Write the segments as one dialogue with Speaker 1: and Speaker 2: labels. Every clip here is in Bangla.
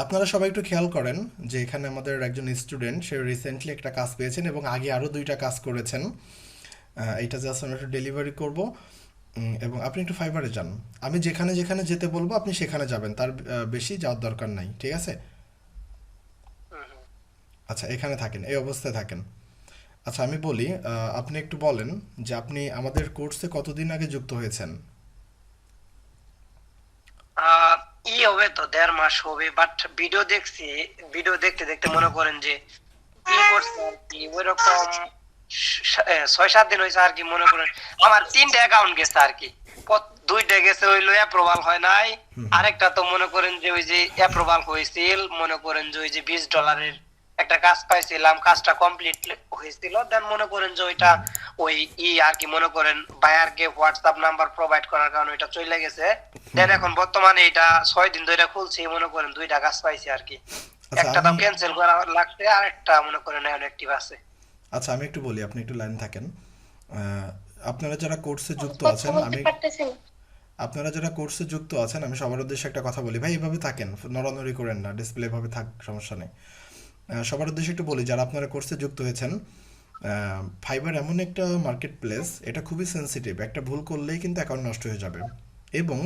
Speaker 1: আপনারা সবাই একটু খেয়াল করেন যে এখানে আমাদের একজন স্টুডেন্ট সে রিসেন্টলি একটা কাজ পেয়েছেন এবং আগে আরও দুইটা কাজ করেছেন। এটা জাস্ট আমরা একটু ডেলিভারি করব। এবং আপনি একটু ফাইবারে যান। আমি যেখানে যেখানে যেতে বলবো আপনি সেখানে যাবেন, তার বেশি যাওয়ার দরকার নাই, ঠিক আছে?
Speaker 2: হুম, হুম।
Speaker 1: আচ্ছা, এখানে থাকেন, এই অবস্থায় থাকেন। আচ্ছা, আমি বলি, আপনি একটু বলেন যে আপনি আমাদের কোর্সে কতদিন আগে যুক্ত হয়েছেন?
Speaker 2: আহ হবে তো 1.5 মাস হবে, বাট ভিডিও দেখছি। ভিডিও দেখতে দেখতে মনে করেন যে করছে আর কি ওইরকম 6-7 দিন হয়েছে আর কি। মনে করেন আমার 3টা অ্যাকাউন্ট গেছে আর কি। দুইটা গেছে হইলো অ্যাপ্রুভাল হয় নাই। আরেকটা তো মনে করেন যে ওই যে অ্যাপ্রুভাল হয়েছিল, মনে করেন যে ওই যে $20 একটা কাজ পাইছিলাম, কাজটা কমপ্লিট হয়েছিল। দেন মনে করেন যে ওইটা ওই আর কি মনে করেন বায়ারকে হোয়াটসঅ্যাপ নাম্বার প্রোভাইড করার কারণে ওইটা চলে গেছে। দেন এখন বর্তমানে এটা 6 দিন ধরে খুলছি, মনে করেন দুইটা কাজ পাইছি আর কি।
Speaker 1: আচ্ছা
Speaker 2: একটা
Speaker 1: আমি
Speaker 2: তো ক্যান্সেল করা লাগছে, আর একটা মনে করেন এখন অ্যাক্টিভ আছে।
Speaker 1: আচ্ছা আমি একটু বলি, আপনি একটু লাইন থাকেন। আহ, আপনারা যারা কোর্সে যুক্ত
Speaker 3: কথা
Speaker 1: আছেন,
Speaker 3: বলতে
Speaker 1: আমি
Speaker 3: পারতেছেন?
Speaker 1: আপনারা যারা কোর্সে যুক্ত আছেন, আমি সবার উদ্দেশ্যে একটা কথা বলি, ভাই এভাবে থাকেন, নড়ানড়ি করেন না, ডিসপ্লে এভাবে থাক, সমস্যা নেই। সবার উদ্দেশ্যে একটু বলি, যারা আপনারা কোর্সে যুক্ত হয়েছেন, ফাইবার এমন একটা মার্কেট প্লেস, এটা খুবই সেনসিটিভ, একটা ভুল করলেই কিন্তু অ্যাকাউন্ট নষ্ট হয়ে যাবে। এবং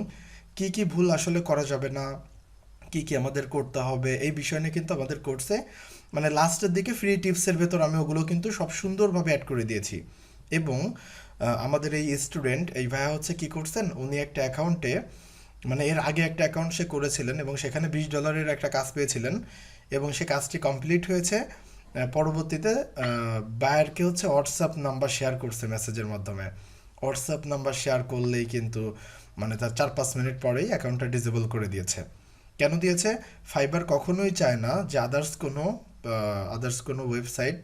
Speaker 1: কি কি ভুল আসলে করা যাবে না, কি কি আমাদের করতে হবে, এই বিষয় নিয়ে কিন্তু আমাদের কোর্সে মানে লাস্টের দিকে ফ্রি টিপসের ভেতর আমি ওগুলো কিন্তু সব সুন্দরভাবে অ্যাড করে দিয়েছি। এবং আমাদের এই স্টুডেন্ট এই ভাইয়া হচ্ছে কি করছেন, উনি একটা অ্যাকাউন্টে মানে এর আগে একটা অ্যাকাউন্ট সে করেছিলেন এবং সেখানে $20 একটা কাজ পেয়েছিলেন এবং সে কাজটি কমপ্লিট হয়েছে। পরবর্তীতে বায়ারকে হচ্ছে হোয়াটসঅ্যাপ নাম্বার শেয়ার করছে মেসেজের মাধ্যমে। হোয়াটসঅ্যাপ নাম্বার শেয়ার করলেই কিন্তু মানে তার 4-5 মিনিট পরেই অ্যাকাউন্টটা ডিসেবল করে দিয়েছে। কেন দিয়েছে? ফাইবার কখনোই চায় না যে আদার্স কোনো ওয়েবসাইট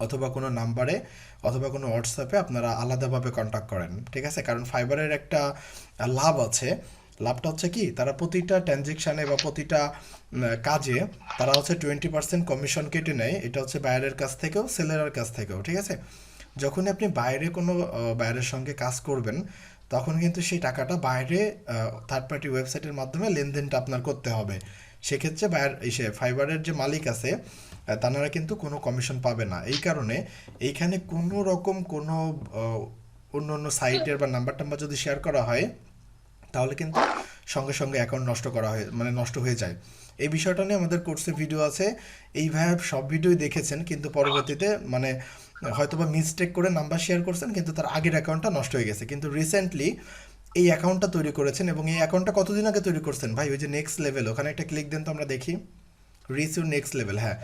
Speaker 1: অথবা কোনো নাম্বারে অথবা কোনো হোয়াটসঅ্যাপে আপনারা আলাদাভাবে কন্ট্যাক্ট করেন, ঠিক আছে? কারণ ফাইবারের একটা লাভ আছে। লাভটা হচ্ছে কি, তারা প্রতিটা ট্রানজেকশানে বা প্রতিটা কাজে তারা হচ্ছে 20% কমিশন কেটে নেয়। এটা হচ্ছে বায়ারের কাছ থেকেও সেলারের কাছ থেকেও, ঠিক আছে? যখনই আপনি বাইরে কোনো বায়ারের সঙ্গে কাজ করবেন, তখন কিন্তু সেই টাকাটা বাইরে থার্ড পার্টি ওয়েবসাইটের মাধ্যমে লেনদেনটা আপনার করতে হবে। সেক্ষেত্রে বায়ার এসে ফাইবারের যে মালিক আছে, তারা কিন্তু কোনো কমিশন পাবে না। এই কারণে এইখানে কোনো রকম কোনো আহ, অন্য অন্য সাইটের বা নাম্বার টাম্বার যদি শেয়ার করা হয়, তাহলে কিন্তু সঙ্গে সঙ্গে অ্যাকাউন্ট নষ্ট করা হয়ে মানে নষ্ট হয়ে যায়। এই বিষয়টা নিয়ে আমাদের কোর্সে ভিডিও আছে। এইভাবে সব ভিডিওই দেখেছেন, কিন্তু পরবর্তীতে মানে হয়তোবা মিস্টেক করে নাম্বার শেয়ার করছেন, কিন্তু তার আগের অ্যাকাউন্টটা নষ্ট হয়ে গেছে। কিন্তু রিসেন্টলি এই অ্যাকাউন্টটা তৈরি করেছেন এবং এই অ্যাকাউন্টটা কতদিন আগে তৈরি করছেন ভাই? ওই যে নেক্সট লেভেল, ওখানে একটা ক্লিক দেন তো আমরা দেখি। রিচ ইউর নেক্সট লেভেল, হ্যাঁ।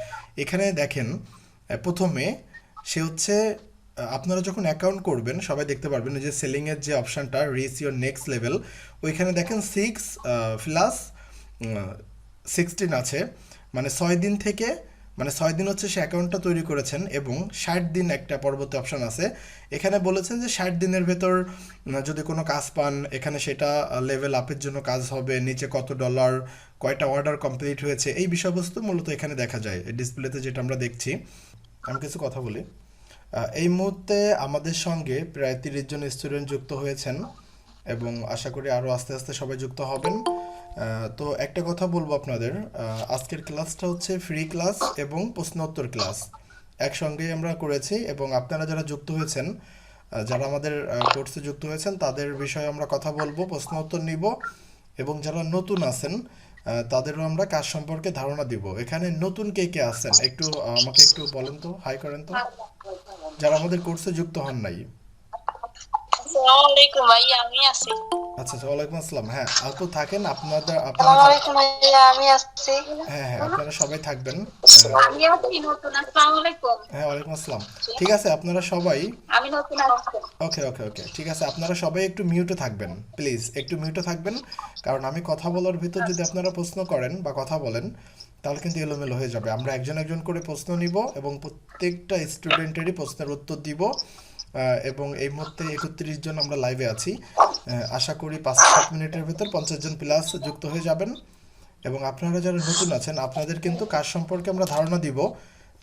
Speaker 1: এখানে দেখেন, প্রথমে সে হচ্ছে আপনারা যখন অ্যাকাউন্ট করবেন সবাই দেখতে পারবেন ওই যে সেলিংয়ের যে অপশানটা রিচ ইউর নেক্সট লেভেল, ওইখানে দেখেন 6+16 আছে। মানে 6 দিন থেকে, মানে 6 দিন হচ্ছে সে অ্যাকাউন্টটা তৈরি করেছেন এবং 60 দিন একটা পরবর্তী অপশান আছে। এখানে বলেছেন যে 60 দিনের ভেতর যদি কোনো কাজ পান, এখানে সেটা লেভেল আপের জন্য কাজ হবে, নিচে কত ডলার, কয়টা অর্ডার কমপ্লিট হয়েছে, এই বিষয়বস্তু মূলত এখানে দেখা যায় এই ডিসপ্লেতে যেটা আমরা দেখছি। আমি কিছু কথা বলি। এই মুহূর্তে আমাদের সঙ্গে প্রায় 30 জন স্টুডেন্ট যুক্ত হয়েছেন এবং আশা করি আরও আস্তে আস্তে সবাই যুক্ত হবেন। তো একটা কথা বলবো আপনাদের, আজকের ক্লাসটা হচ্ছে ফ্রি ক্লাস এবং প্রশ্ন উত্তর ক্লাস একসঙ্গেই আমরা করেছি। এবং আপনারা যারা যুক্ত হয়েছেন, যারা আমাদের কোর্সে যুক্ত হয়েছেন, তাদের বিষয়ে আমরা কথা বলবো, প্রশ্ন উত্তর নিব। এবং যারা নতুন আছেন, তাদেরও আমরা কাজ সম্পর্কে ধারণা দিব। এখানে নতুন কে কে আছেন একটু আমাকে একটু বলেন তো, হাই করেন তো, যারা আমাদের কোর্সে যুক্ত হন নাই।
Speaker 3: আসসালামু আলাইকুম ভাইয়া, আমি আছি।
Speaker 1: আচ্ছা আচ্ছা, ওয়ালাইকুম আসসালাম। হ্যাঁ, আপু থাকেন, আপনারা
Speaker 3: আসসালামু আলাইকুম ভাইয়া, আমি আছি।
Speaker 1: হ্যাঁ হ্যাঁ, আপনারা সবাই থাকবেন।
Speaker 3: আমি আছি নতুন। আসসালামু আলাইকুম।
Speaker 1: হ্যাঁ, ওয়ালাইকুম আসসালাম। ঠিক আছে, আপনারা সবাই
Speaker 3: আমি নতুন আসছি।
Speaker 1: ওকে ওকে ওকে, ঠিক আছে, আপনারা সবাই একটু মিউটে থাকবেন, প্লিজ একটু মিউটে থাকবেন। কারণ আমি কথা বলার ভিতর যদি আপনারা প্রশ্ন করেন বা কথা বলেন, তাহলে কিন্তু এলোমেলো হয়ে যাবে। আমরা একজন একজন করে প্রশ্ন নিব এবং প্রত্যেকটা স্টুডেন্টেরই প্রশ্নের উত্তর দিব। এবং এই মুহূর্তে 31 জন আমরা লাইভে আছি। আশা করি 5-7 মিনিটের ভেতর 50 জন প্লাস যুক্ত হয়ে যাবেন। এবং আপনারা যারা নতুন আছেন, আপনাদের কিন্তু কাজ সম্পর্কে আমরা ধারণা দিব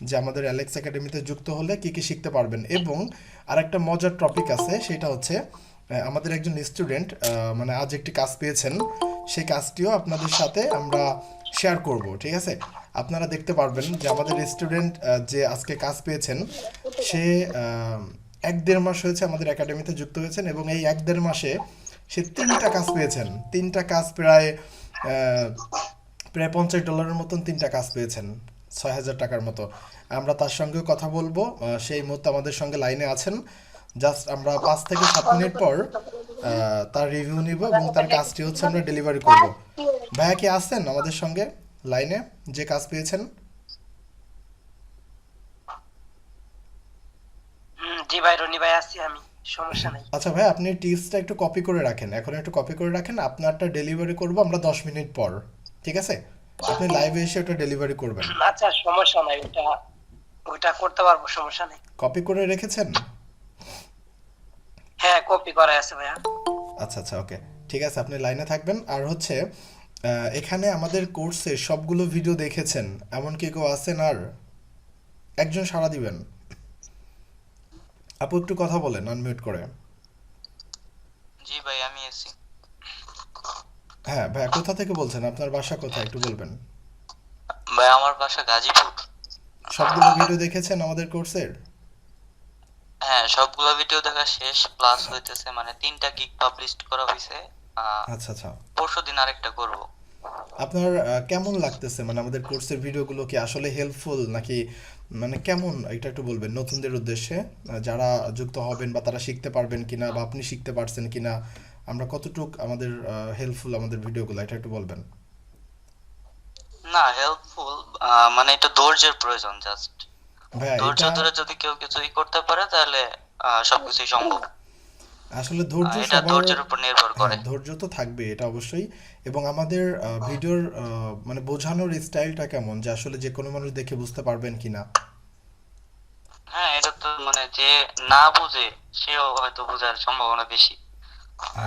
Speaker 1: যে আমাদের অ্যালেক্স একাডেমিতে যুক্ত হলে কি কি শিখতে পারবেন। এবং আরেকটা মজার টপিক আছে, সেটা হচ্ছে আমাদের একজন স্টুডেন্ট মানে আজ একটি কাজ পেয়েছেন, সেই কাজটিও আপনাদের সাথে আমরা শেয়ার করব, ঠিক আছে? আপনারা দেখতে পারবেন যে আমাদের স্টুডেন্ট যে আজকে কাজ পেয়েছেন, সে 1-1.5 মাস হয়েছে আমাদের একাডেমিতে যুক্ত হয়েছেন, এবং এই 1-1.5 মাসে সে 3টা কাজ পেয়েছেন। 3টা কাজ আহ, প্রায় $50 মতন 3টা কাজ পেয়েছেন, 6,000 টাকার মতো। আমরা তার সঙ্গেও কথা বলবো, সেই মুহূর্তে আমাদের সঙ্গে লাইনে আছেন। জাস্ট আমরা 5 থেকে 7 মিনিট পর তার রিভিউ নিব এবং তার কাজটি হচ্ছে আমরা ডেলিভারি করব। ভাইয়া কি আছেন আমাদের সঙ্গে লাইনে, যে কাজ পেয়েছেন?
Speaker 2: জি ভাই, রনি ভাই আছি আমি, সমস্যা নাই।
Speaker 1: আচ্ছা ভাই, আপনি টিপসটা একটু কপি করে রাখেন, এখন একটু কপি করে রাখেন। আপনারটা ডেলিভারি করব আমরা 10 মিনিট পর, ঠিক আছে? আপনি লাইভে এসে ওটা ডেলিভারি করবেন।
Speaker 2: আচ্ছা সমস্যা নাই, ওটা ওটা করতে পারবো, সমস্যা নেই।
Speaker 1: কপি করে রেখেছেন?
Speaker 2: হ্যাঁ, কপি করা আছে ভাইয়া।
Speaker 1: আচ্ছা আচ্ছা, ওকে, ঠিক আছে, আপনি লাইনে থাকবেন। আর হচ্ছে এখানে আমাদের কোর্সে সবগুলো ভিডিও দেখেছেন এমন কি কেউ আছেন? আর একজন সাড়া দিবেন। আপু একটু কথা বলেন আনমিউট করে।
Speaker 4: জি ভাই, আমি আছি।
Speaker 1: হ্যাঁ ভাই, কোথা থেকে বলছেন? আপনার বাসা কোথায় একটু বলবেন।
Speaker 4: ভাই আমার বাসা গাজীপুর।
Speaker 1: সবগুলো ভিডিও দেখেছেন আমাদের কোর্সের?
Speaker 4: হ্যাঁ, সবগুলো ভিডিও দেখা শেষ, প্লাস হইতেছে মানে 3টা গিগ পাবলিশ করা হয়েছে।
Speaker 1: আচ্ছা আচ্ছা।
Speaker 4: পরশুদিন আরেকটা করব।
Speaker 1: আপনার কেমন লাগতেছে, মানে আমাদের কোর্সের ভিডিওগুলো কি আসলে হেল্পফুল নাকি, মানে কেমন, এটা একটু বলবেন নতুনদের উদ্দেশ্যে, যারা যুক্ত হবেন বা তারা শিখতে পারবেন কিনা, বা আপনি শিখতে পারছেন কিনা, আমরা কতটুক আমাদের হেল্পফুল আমাদের ভিডিওগুলো, এটা একটু বলবেন।
Speaker 4: না, হেল্পফুল মানে এটা ধৈর্যের প্রয়োজন, জাস্ট
Speaker 1: ভাইয়া
Speaker 4: ধৈর্য
Speaker 1: এটা
Speaker 4: ধরে যদি কেউ কিছুই করতে পারে তাহলে সবকিছুই সম্ভব।
Speaker 1: আসলে ধৈর্য
Speaker 4: এটা
Speaker 1: সবার,
Speaker 4: ধৈর্যের উপর নির্ভর করে।
Speaker 1: হ্যাঁ ধৈর্য তো থাকবে, এটা অবশ্যই। এবং আমাদের ভিডিওর মানে বোঝানোর স্টাইলটা কেমন, যে আসলে যে কোনো মানুষ দেখে বুঝতে পারবেন কিনা?
Speaker 4: হ্যাঁ, এটা তো মানে যে না বুঝে সেও হয়তো বোঝার সম্ভাবনা বেশি।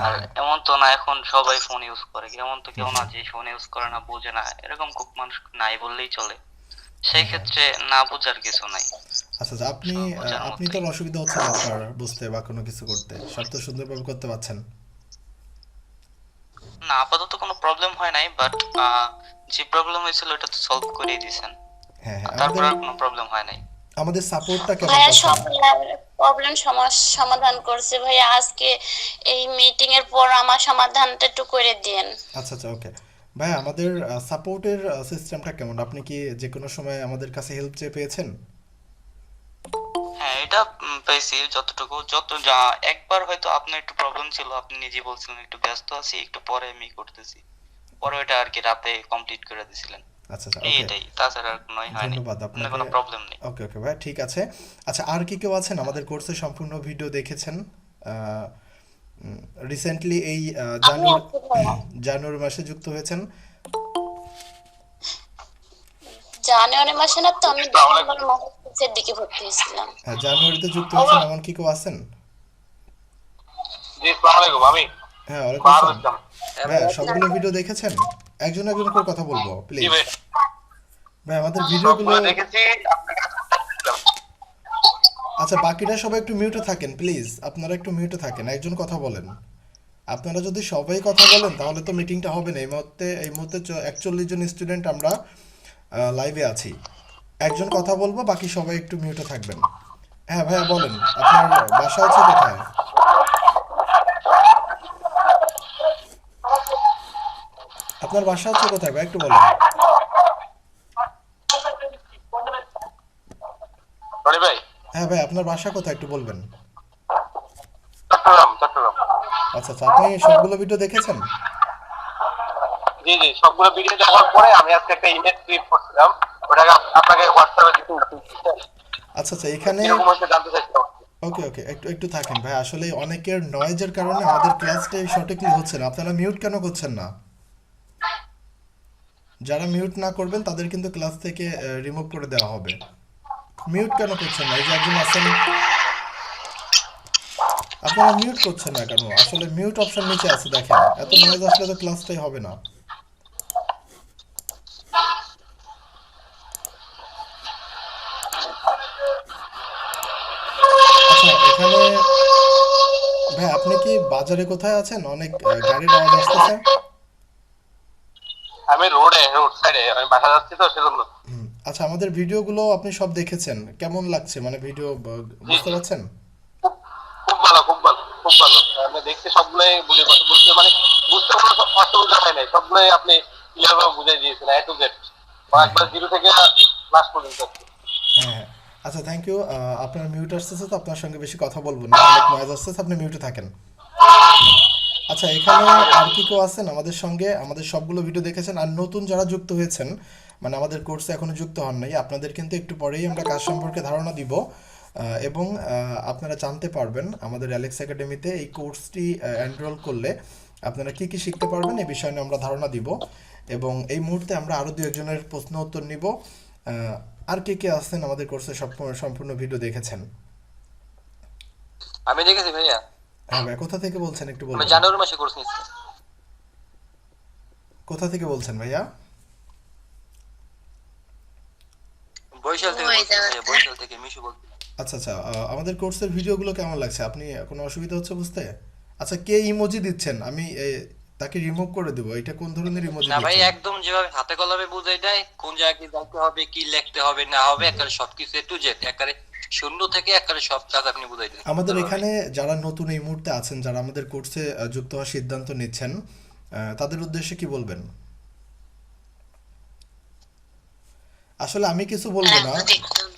Speaker 4: আর
Speaker 1: হ্যাঁ
Speaker 4: এমন তো না এখন সবাই ফোন ইউজ করে, এমন তো কেউ না যে ফোন ইউজ করে না, বোঝে না, এরকম খুব মানুষ নাই বললেই চলে। সেই ক্ষেত্রে না বোঝার কিছু নাই,
Speaker 1: আচ্ছা আচ্ছা, আপনি
Speaker 4: সব বোঝার
Speaker 1: আপনি তো
Speaker 4: মতোই।
Speaker 1: অসুবিধা হচ্ছে না আপনার বুঝতে বা কোনো কিছু করতে? সব তো সুন্দরভাবে করতে পারছেন?
Speaker 4: না, আপাতত কোনো প্রবলেম হয় নাই, বাট যে প্রবলেম হয়েছিল ওটা তো সলভ করেই দিয়েছেন।
Speaker 1: হ্যাঁ হ্যাঁ,
Speaker 4: তারপর
Speaker 1: আমাদের
Speaker 4: আর কোনো প্রবলেম হয় নাই।
Speaker 1: আমাদের সাপোর্টটা কেমন
Speaker 3: ভাইয়া
Speaker 1: পাচ্ছেন?
Speaker 3: সব প্রবলেম সমাধান করছে ভাইয়া। আজকে এই মিটিং এর পর আমার সমাধানটা একটু করে দিন।
Speaker 1: আচ্ছা আচ্ছা, ওকে। ভাই আমাদের সাপোর্টের সিস্টেমটা কেমন? আপনি কি যে কোনো সময় আমাদের কাছে হেল্প চেয়ে পেয়েছেন?
Speaker 4: হ্যাঁ, এটা পেয়েছি যতটুকু, একবার হয়তো আপনার একটু প্রবলেম ছিল, আপনি নিজে বলছিলেন একটু ব্যস্ত আছি, একটু পরে আমি করতেছি, পরে ওটা আর কি রাতে কমপ্লিট করে দিছিলেন।
Speaker 1: আচ্ছা আচ্ছা, ওকে,
Speaker 4: এটাই, তাছাড়া আর কোনো হয়নি,
Speaker 1: ধন্যবাদ
Speaker 4: অন্য
Speaker 1: আপনাকে।
Speaker 4: কোনো প্রবলেম নেই।
Speaker 1: ওকে ওকে ভাই, ঠিক আছে। আচ্ছা, আর কি কেউ আছেন আমাদের কোর্সে সম্পূর্ণ ভিডিও দেখেছেন? রিসেন্টলি এই
Speaker 3: আমি আছি ভাইয়া।
Speaker 1: জানুয়ারি মাসে যুক্ত হয়েছেন?
Speaker 3: জানুয়ারি মাসে না তো, আমি ডিসেম্বর মাসের দিকে ভর্তি হয়েছিলাম।
Speaker 1: হ্যাঁ, জানুয়ারিতে যুক্ত হয়েছেন এমন কি কেউ আছেন?
Speaker 5: জি, আসসালামু আলাইকুম। আমি
Speaker 1: হ্যাঁ, ওয়ালাইকুম
Speaker 5: ফারুক
Speaker 1: আসসালাম।
Speaker 5: ইসলাম।
Speaker 1: ভাই সবগুলো ভিডিও দেখেছেন? একজন একজন করে কথা বলবো
Speaker 5: জি
Speaker 1: প্লিজ।
Speaker 5: ভাই,
Speaker 1: ভাই আমাদের ভিডিওগুলো,
Speaker 5: সবগুলো দেখেছি। আপনাকে
Speaker 1: আচ্ছা বাকিরা সবাই একটু মিউটে থাকেন প্লিজ, আপনারা একটু মিউটে থাকেন, একজন কথা বলেন। আপনারা যদি সবাই কথা বলেন তাহলে তো মিটিংটা হবে না। এই মুহূর্তে 41 জন স্টুডেন্ট আমরা লাইভে আছি। একজন কথা বলবো, বাকি সবাই একটু মিউটে থাকবেন। হ্যাঁ ভাইয়া বলেন, আপনার বাসা হচ্ছে কোথায়? আপনার বাসা হচ্ছে কোথায় ভাই, একটু বলেন।
Speaker 5: রনি ভাই,
Speaker 1: হ্যাঁ ভাই, আপনার বাসা কোথায় একটু বলবেন।
Speaker 5: চট্টগ্রাম চট্টগ্রাম।
Speaker 1: আচ্ছা আচ্ছা, আপনি সবগুলো ভিডিও দেখেছেন?
Speaker 5: জি জি, সবগুলো ভিডিও দেখার পরে আমি আজকে একটা ইমেজ ক্রিয়েট করছিলাম, ওটাকে আপনাকে হোয়াটসঅ্যাপে দিতে।
Speaker 1: আচ্ছা আচ্ছা, এখানে
Speaker 5: এরকম হচ্ছে জানতে চাইছিলাম।
Speaker 1: ওকে ওকে, একটু একটু থাকেন ভাই, আসলে অনেকের নয়েজের কারণে আমাদের ক্লাসটাই সঠিকলি হচ্ছে না। আপনারা মিউট কেন করছেন না? যারা মিউট না করবেন তাদের কিন্তু ক্লাস থেকে রিমুভ করে দেওয়া হবে। মিউট কেন করছেন না? এই যে একজন আছেন, আপনারা মিউট করছেন না কেন? আসলে মিউট অপশন নিচে আছে দেখেন, এত নয়েজ আসলে তো ক্লাসটাই হবে না। আচ্ছা, এখানে ভাই আপনি কি বাজারে কোথায় আছেন? অনেক গাড়ির আওয়াজ আসতেছে।
Speaker 5: আমি আমি রোড সাইডে, আমি বাসা যাচ্ছি তো সেজন্য।
Speaker 1: আচ্ছা, আমাদের ভিডিওগুলো আপনি সব দেখেছেন, কেমন লাগছে? মানে ভিডিও বুঝতে পারছেন?
Speaker 5: খুব খুব ভালো, খুব ভালো, খুব ভালো। আমি দেখছি সবগুলোই বুঝতে মানে বুঝতে কোনো অসুবিধা হয় নাই, সবগুলোই আপনি ক্লিয়ার ভাবে বুঝাই দিয়েছেন A to Z, একবার জিরো থেকে লাস্ট পর্যন্ত।
Speaker 1: হ্যাঁ হ্যাঁ। আচ্ছা, থ্যাংক ইউ। আপনার মিউট আসতেছে, তো আপনার সঙ্গে বেশি কথা বলবো না, অনেক নয়েজ আসতেছে, আপনি মিউটে থাকেন। আচ্ছা, এখানে আর কি কেউ আছেন আমাদের সঙ্গে? আমাদের সবগুলো ভিডিও দেখেছেন, আর নতুন যারা যুক্ত হয়েছেন, মানে আমাদের কোর্সে এখনো যুক্ত হন নাই, আপনাদের কিন্তু একটু পরেই আমরা কাজ সম্পর্কে ধারণা দিব, এবং আপনারা জানতে পারবেন আমাদের অ্যালেক্স একাডেমিতে এই কোর্সটি এনরোল করলে আপনারা কি কি শিখতে পারবেন এই বিষয়ে নিয়ে আমরা ধারণা দিব। এবং এই মুহূর্তে আমরা আরও দু একজনের প্রশ্ন উত্তর নিব। আর কে কে আছেন আমাদের কোর্সে সম্পূর্ণ ভিডিও দেখেছেন?
Speaker 6: আমি দেখেছি ভাইয়া,
Speaker 1: হ্যাঁ ভাই, কোথা থেকে বলছেন একটু
Speaker 6: আমি
Speaker 1: বলবেন?
Speaker 6: জানুয়ারি মাসে কোর্স নিচ্ছি।
Speaker 1: কোথা থেকে বলছেন ভাইয়া?
Speaker 6: বরিশাল থেকে বলছি ভাইয়া, বরিশাল থেকে মিশু বলছি।
Speaker 1: আচ্ছা আচ্ছা, আমাদের কোর্সের ভিডিওগুলো কেমন লাগছে? আপনি কোনো অসুবিধা হচ্ছে বুঝতে? আচ্ছা, কে ইমোজি দিচ্ছেন? আমি তাকে রিমুভ করে দেবো। এটা কোন ধরনের ইমোজি
Speaker 6: না ভাই,
Speaker 1: দিচ্ছেন?
Speaker 6: একদম যেভাবে হাতে কলমে বুঝাই দেয়, কোন জায়গায় কি যাইতে হবে, কি লিখতে হবে না হবে, একেবারে সবকিছু A to Z, একেবারে শূন্য থেকে একেবারে সব কাজ আপনি বুঝাই দেন।
Speaker 1: আমাদের এখানে যারা নতুন এই মুহূর্তে আছেন, যারা আমাদের কোর্সে যুক্ত হওয়ার সিদ্ধান্ত নিচ্ছেন, তাদের উদ্দেশ্যে কি বলবেন? আসলে আমি কিছু বলবো না,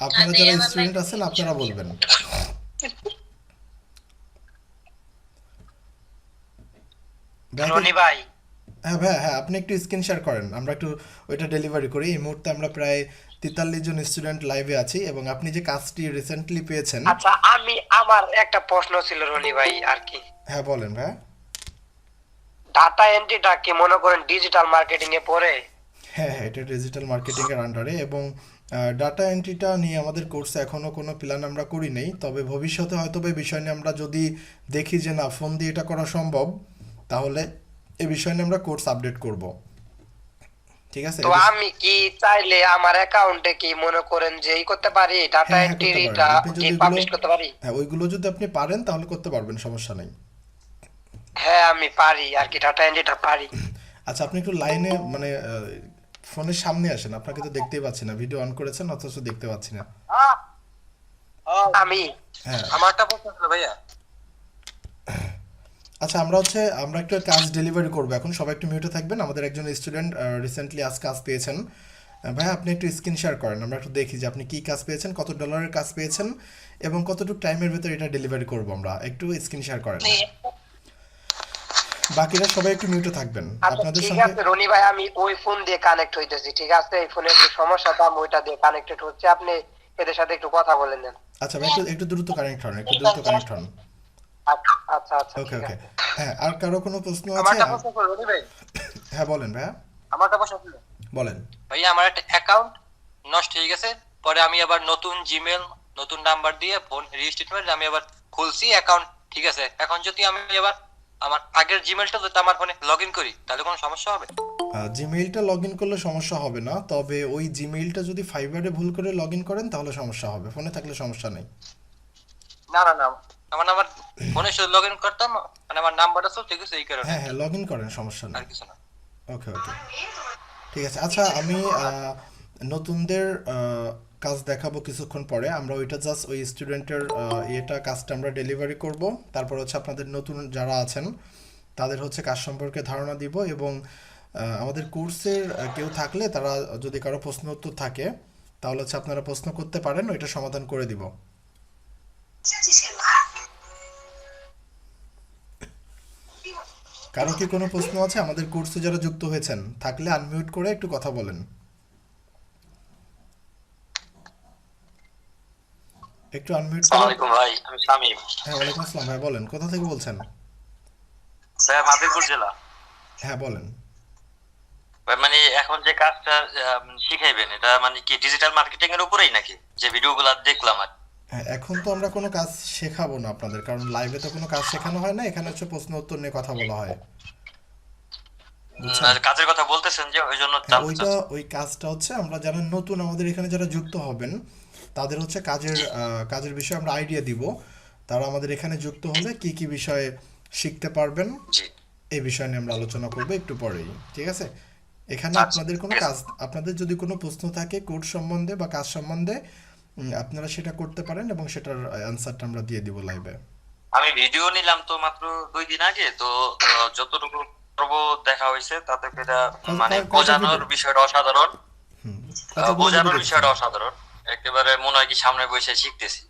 Speaker 1: আপনারা যারা স্টুডেন্ট আছেন আপনারা বলবেন।
Speaker 2: রনি ভাই,
Speaker 1: হ্যাঁ ভাই, হ্যাঁ, আপনি একটু স্ক্রিন শেয়ার করেন, আমরা একটু ওইটা ডেলিভারি করি। এই মুহূর্তে আমরা প্রায় 43 জন স্টুডেন্ট লাইভে আছি, এবং আপনি যে কাজটি রিসেন্টলি পেয়েছেন।
Speaker 2: আচ্ছা আমার একটা প্রশ্ন ছিল রনি ভাই আর কি।
Speaker 1: হ্যাঁ বলেন ভাই।
Speaker 2: ডাটা এন্ট্রিটা কি মনে করেন ডিজিটাল মার্কেটিং এ পড়ে?
Speaker 1: হ্যাঁ হ্যাঁ, এটা ডিজিটাল মার্কেটিং এর আন্ডারে, এবং ডাটা এন্ট্রিটা নিয়ে আমাদের কোর্সে এখনো কোনো প্ল্যান আমরা করি নেই, তবে ভবিষ্যতে হয়তো এই বিষয় নিয়ে আমরা যদি দেখি যে না, ফোন দিয়ে এটা করা সম্ভব, তাহলে এই বিষয় নিয়ে আমরা কোর্স আপডেট করব। ঠিক আছে?
Speaker 2: তো আমি কি চাইলে আমার অ্যাকাউন্টে কি মনে করেন যে এই করতে পারি, ডাটা
Speaker 1: হ্যাঁ হ্যাঁ, করতে
Speaker 2: এন্ট্রিটা
Speaker 1: পারেন। আপনি যদি
Speaker 2: কি
Speaker 1: এগুলো,
Speaker 2: পাবলিশ করতে পারি?
Speaker 1: হ্যাঁ ওইগুলো যদি আপনি পারেন তাহলে করতে পারবেন, সমস্যা নেই।
Speaker 2: হ্যাঁ আমি পারি আর কি, ডাটা এন্ট্রিটা পারি।
Speaker 1: আচ্ছা, আপনি একটু লাইনে মানে ফোনের সামনে আসেন, আপনাকে তো দেখতেই পাচ্ছি না, ভিডিও অন করেছেন অথচ দেখতে পাচ্ছি না।
Speaker 2: আমি
Speaker 1: হ্যাঁ
Speaker 6: আমার একটা প্রশ্ন ছিল ভাইয়া।
Speaker 1: আচ্ছা, আমরা একটা কাজ ডেলিভারি করব এখন, সবাই একটু মিউটে থাকবেন। আমাদের একজন স্টুডেন্ট রিসেন্টলি আজ কাজ পেয়েছেন। ভাই, আপনি একটু স্ক্রিন শেয়ার করেন, আমরা একটু দেখি যে আপনি কি কাজ পেয়েছেন, কত ডলারের কাজ পেয়েছেন, এবং কতটুকু টাইমের ভিতরে এটা ডেলিভারি করব আমরা। একটু স্ক্রিন শেয়ার করেন। বাকিরা সবাই একটু মিউটে থাকবেন।
Speaker 2: আচ্ছা
Speaker 1: আপনাদের
Speaker 2: ঠিক
Speaker 1: সঙ্গে
Speaker 2: আছে রনি ভাই, আমি ওই ফোন দিয়ে কানেক্ট হইতেছি, ঠিক আছে? এই ফোনে একটু সমস্যা, তো আমি ওইটা দিয়ে কানেক্টেড হচ্ছে, আপনি এদের সাথে একটু কথা বলে নেন।
Speaker 1: আচ্ছা ভাই, একটু দ্রুত কানেক্ট হন, একটু দ্রুত কানেক্ট হন।
Speaker 2: আচ্ছা আচ্ছা আচ্ছা,
Speaker 1: ওকে
Speaker 2: ঠিক
Speaker 1: ওকে।
Speaker 2: আছে।
Speaker 1: হ্যাঁ, আর কারো কোনো প্রশ্ন
Speaker 6: আমার
Speaker 1: আছে?
Speaker 6: একটা প্রশ্ন ছিল রনি ভাই,
Speaker 1: হ্যাঁ বলেন ভাইয়া,
Speaker 6: আমার একটা প্রশ্ন ছিল
Speaker 1: বলেন।
Speaker 6: ভাইয়া। আমার একটা অ্যাকাউন্ট নষ্ট হয়ে গেছে, পরে আমি আবার নতুন জিমেল নতুন নাম্বার দিয়ে ফোন রিস্টেটমেন্ট আমি আবার খুলছি অ্যাকাউন্ট, ঠিক আছে? এখন যদি আমি আবার আমার আগের জিমেলটা যদি আমার ফোনে লগ ইন করি, তাহলে কোনো সমস্যা হবে?
Speaker 1: জিমেইলটা লগ ইন করলে সমস্যা হবে না, তবে ওই জিমেইলটা যদি ফাইবারে ভুল করে লগ ইন করেন তাহলে সমস্যা হবে, ফোনে থাকলে সমস্যা নেই।
Speaker 6: না না না, আমার ফোনে শুধু লগ ইন করতাম, মানে আমার নাম্বারটা সব ঠিক আছে, এই কারণে।
Speaker 1: হ্যাঁ হ্যাঁ, লগ ইন করেন, সমস্যা
Speaker 6: আর
Speaker 1: নেই।
Speaker 6: কিছু না।
Speaker 1: ওকে ওকে, ঠিক আছে। আচ্ছা, আমি নতুনদের কাজ দেখাবো কিছুক্ষণ পরে, আমরা ওইটা জাস্ট ওই স্টুডেন্টের কাজটা আমরা ডেলিভারি করব, তারপর হচ্ছে আপনাদের নতুন যারা আছেন তাদের হচ্ছে কাজ সম্পর্কে ধারণা দিব, এবং আমাদের কোর্সের কেউ থাকলে তারা যদি কারো প্রশ্ন উত্তর থাকে তাহলে হচ্ছে আপনারা প্রশ্ন করতে পারেন, ওইটা সমাধান করে দিব। কারো কি কোনো প্রশ্ন আছে আমাদের কোর্সে যারা যুক্ত হয়েছেন? থাকলে আনমিউট করে একটু কথা বলেন। একটু আনমিউট
Speaker 7: আসসালামু
Speaker 1: করেন।
Speaker 7: আলাইকুম ভাই, আমি শামীম।
Speaker 1: হ্যাঁ, ওয়ালাইকুম আসসালাম ভাই, বলেন কোথা থেকে বলছেন?
Speaker 7: স্যার মাদারীপুর জেলা।
Speaker 1: হ্যাঁ বলেন।
Speaker 7: ভাই মানে এখন যে কাজটা শিখাইবেন, এটা মানে কি ডিজিটাল মার্কেটিং এর উপরেই নাকি, যে ভিডিওগুলো দেখলাম আর?
Speaker 1: হ্যাঁ, এখন তো আমরা কোনো কাজ শেখাবো না আপনাদের, কারণ লাইভে তো কোনো কাজ শেখানো হয় না, এখানে হচ্ছে প্রশ্ন উত্তর নিয়ে কথা বলা হয়, বুঝছেন?
Speaker 7: আর কাজের কথা বলতেছেন যে, ওই জন্য
Speaker 1: হ্যাঁ, ওই কাজটা হচ্ছে আমরা যারা নতুন আমাদের এখানে যারা যুক্ত হবেন তাদের হচ্ছে কাজের বিষয়ে আমরা আইডিয়া দিব, তারা আমাদের এখানে যুক্ত হলে কি কি বিষয়ে শিখতে পারবেন
Speaker 7: জি।
Speaker 1: এই বিষয় নিয়ে আমরা আলোচনা করবো একটু পরেই, ঠিক আছে? এখানে আপনাদের কোনো কাজ, আপনাদের যদি কোনো প্রশ্ন থাকে কোড সম্বন্ধে বা কাজ সম্বন্ধে, আপনারা সেটা করতে পারেন এবং সেটার অ্যান্সারটা আমরা দিয়ে দিব লাইভে।
Speaker 7: আমি ভিডিও নিলাম তো মাত্র 2 দিন আগে, তো যতটুকু পর্ব দেখা হয়েছে তাতে করে মানে
Speaker 1: কয়টা
Speaker 7: বোঝানোর
Speaker 1: video?
Speaker 7: বিষয়টা অসাধারণ,
Speaker 1: কতগুলো
Speaker 7: বোঝানোর
Speaker 1: video
Speaker 7: বিষয়টা
Speaker 1: দেখছেন?
Speaker 7: অসাধারণ, একেবারে মনে হয় কি সামনে বসে শিখতেছি।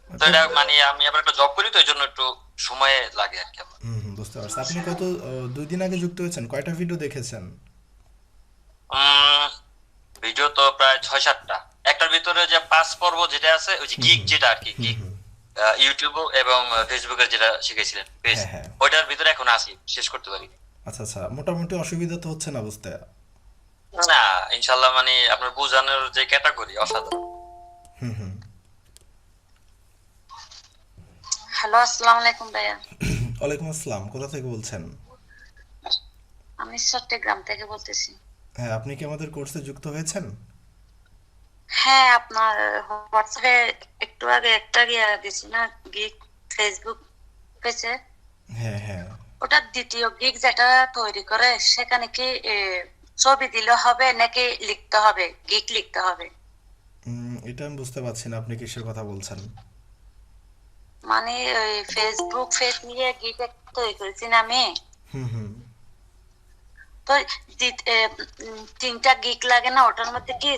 Speaker 7: তো এটা মানে আমি আবার একটা জব করি, তো এই জন্য একটু সময় লাগে আর কি আমার।
Speaker 1: বুঝতে পারছি। আপনি কত 2 দিন আগে যুক্ত হয়েছেন, কয়টা ভিডিও দেখেছেন?
Speaker 7: ভিডিও তো প্রায় 6-7টা। একটার ভিতরে যে 5 পর্ব যেটা আছে, ওই যে গিগ যেটা আর কি, গিগ ইউটিউব এবং ফেসবুকের যেটা শিখেছিলেন পেজ,
Speaker 1: হ্যাঁ, হ্যাঁ।
Speaker 7: ওইটার ভিতরে এখন আছি, শেষ করতে পারি।
Speaker 1: আচ্ছা আচ্ছা, মোটামুটি অসুবিধা তো হচ্ছে না বুঝতে?
Speaker 7: না ইনশাল্লাহ, মানে আপনার বোঝানোর যে ক্যাটাগরি অসাধারণ।
Speaker 1: হুম হুম।
Speaker 3: হ্যালো, আসসালামু আলাইকুম ভাইয়া।
Speaker 1: ওয়ালাইকুম আসসালাম, কোথা থেকে বলছেন?
Speaker 3: আমি চট্টগ্রাম থেকে বলতেছি।
Speaker 1: হ্যাঁ, আপনি কি আমাদের কোর্সে যুক্ত হয়েছেন?
Speaker 3: হ্যাঁ, আপনার হোয়াটসঅ্যাপে একটু আগে একটা দিছি না, গিগ ফেসবুক পেজে,
Speaker 1: হ্যাঁ হ্যাঁ।
Speaker 3: ওটা দ্বিতীয় গিগ যেটা তৈরি করে, সেখানে কি ছবি দিলে হবে নাকি লিখতে হবে, গিগ লিখতে হবে?
Speaker 1: এটা আমি বুঝতে পারছি না আপনি কিসের কথা বলছেন।
Speaker 3: মানে ওই ফেসবুক পেজ নিয়ে গিগ তৈরি করেছি না আমি,
Speaker 1: হুম হুম।
Speaker 3: তো 3টা গিগ লাগে না, ওটার মধ্যে কি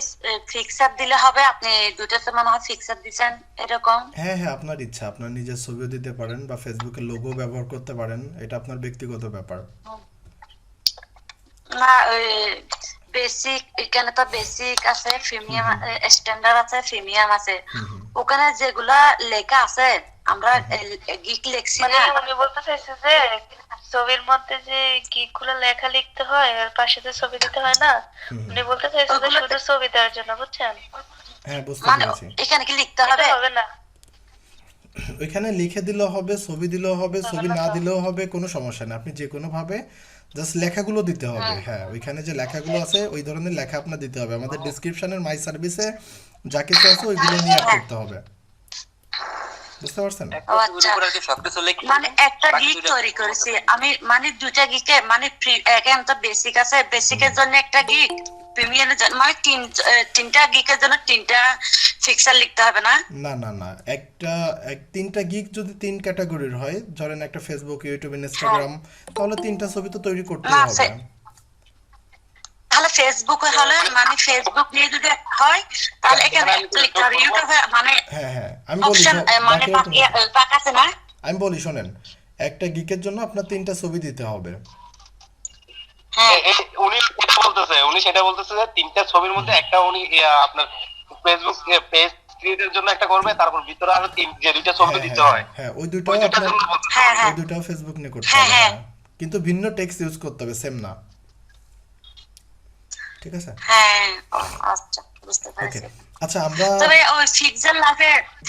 Speaker 3: ফিক্সার দিলে হবে? আপনি দুটাতে মনে হয় ফিক্সার দিচ্ছেন এরকম।
Speaker 1: হ্যাঁ হ্যাঁ, আপনার ইচ্ছা, আপনার নিজের ছবিও দিতে পারেন বা ফেসবুকের লোগো ব্যবহার করতে পারেন, এটা আপনার ব্যক্তিগত ব্যাপার।
Speaker 3: না, ওই বেসিক, এখানে তো বেসিক আছে, প্রিমিয়াম স্ট্যান্ডার্ড আছে, প্রিমিয়াম আছে। ওখানে যেগুলা লেখা আছে আমরা গিগ লিখছি
Speaker 8: মানে
Speaker 3: না।
Speaker 8: উনি বলতে চাইছে যে ছবির মধ্যে যে কি গুলো লেখা লিখতে হয় আর পাশে যে ছবি দিতে হয় না, উনি বলতে চাইছে যে শুধু ছবি দেওয়ার জন্য, বুঝছেন?
Speaker 1: হ্যাঁ, বুঝতে
Speaker 3: মানে
Speaker 1: পেরেছি।
Speaker 3: এখানে কি লিখতে হবে?
Speaker 8: এটা হবে না।
Speaker 1: ওইখানে লিখে দিলেও হবে, ছবি দিলেও হবে, ছবি না দিলেও হবে, কোনো সমস্যা নেই। আপনি যে কোনো ভাবে জাস্ট লেখাগুলো দিতে হবে। হ্যাঁ, ওইখানে যে লেখাগুলো আছে ওই ধরনের লেখা আপনার দিতে হবে। আমাদের ডেসক্রিপশনের মাই সার্ভিসে যা কিছু আছে ওইগুলো নিয়ে অ্যাড করতে হবে। বুঝতে পারছেন?
Speaker 3: ও আচ্ছা,
Speaker 6: সবকিছু লিখে
Speaker 3: মানে একটা গিগ তৈরি করেছি আমি, মানে দুটা গিগে, মানে এখন তো বেসিক আছে, বেসিকের জন্য একটা গিগ, প্রিমিয়ামের জন্য, মানে তিনটা গিগের জন্য 3টা ফিক্সার লিখতে হবে না?
Speaker 1: না না না, তিনটা গিগ যদি 3 ক্যাটাগরির হয়, ধরেন একটা ফেসবুক, ইউটিউব, ইনস্টাগ্রাম, তাহলে 3টা ছবি তো তৈরি করতেই
Speaker 3: না,
Speaker 1: হবে।
Speaker 3: তাহলে ফেসবুক হলে, মানে ফেসবুক নিয়ে যদি হয় তাহলে এখানে একটা লিখতে হবে। ইউটিউবে মানে
Speaker 1: হ্যাঁ হ্যাঁ, আমি বলি
Speaker 3: অপশন, মানে পাক আছে না?
Speaker 1: আমি বলি শোনেন, একটা গিকের জন্য আপনার 3টা ছবি দিতে হবে।
Speaker 3: হ্যাঁ,
Speaker 5: উনি সেটা বলতেছে, যে 3টা ছবির মধ্যে একটা উনি আপনার ফেসবুক পেজ ক্রিয়েটের জন্য একটা করবে, তারপর ভিতরে আরো 2টা ছবি
Speaker 1: হ্যাঁ
Speaker 5: দিতে
Speaker 1: হ্যাঁ
Speaker 5: হয়।
Speaker 1: হ্যাঁ, ওই দুটো আপনার,
Speaker 3: হ্যাঁ হ্যাঁ
Speaker 1: ওই দুটাও ফেসবুক নিয়ে করতে
Speaker 3: হ্যাঁ,
Speaker 1: হবে।
Speaker 3: হ্যাঁ।
Speaker 1: হ্যাঁ, কিন্তু ভিন্ন টেক্সট ইউজ করতে হবে, সেম না। ঠিক আছে?
Speaker 3: হ্যাঁ, আচ্ছা, বুঝতে
Speaker 1: ওকে,
Speaker 3: পেরেছি।
Speaker 1: আচ্ছা আমরা
Speaker 3: তবে ওই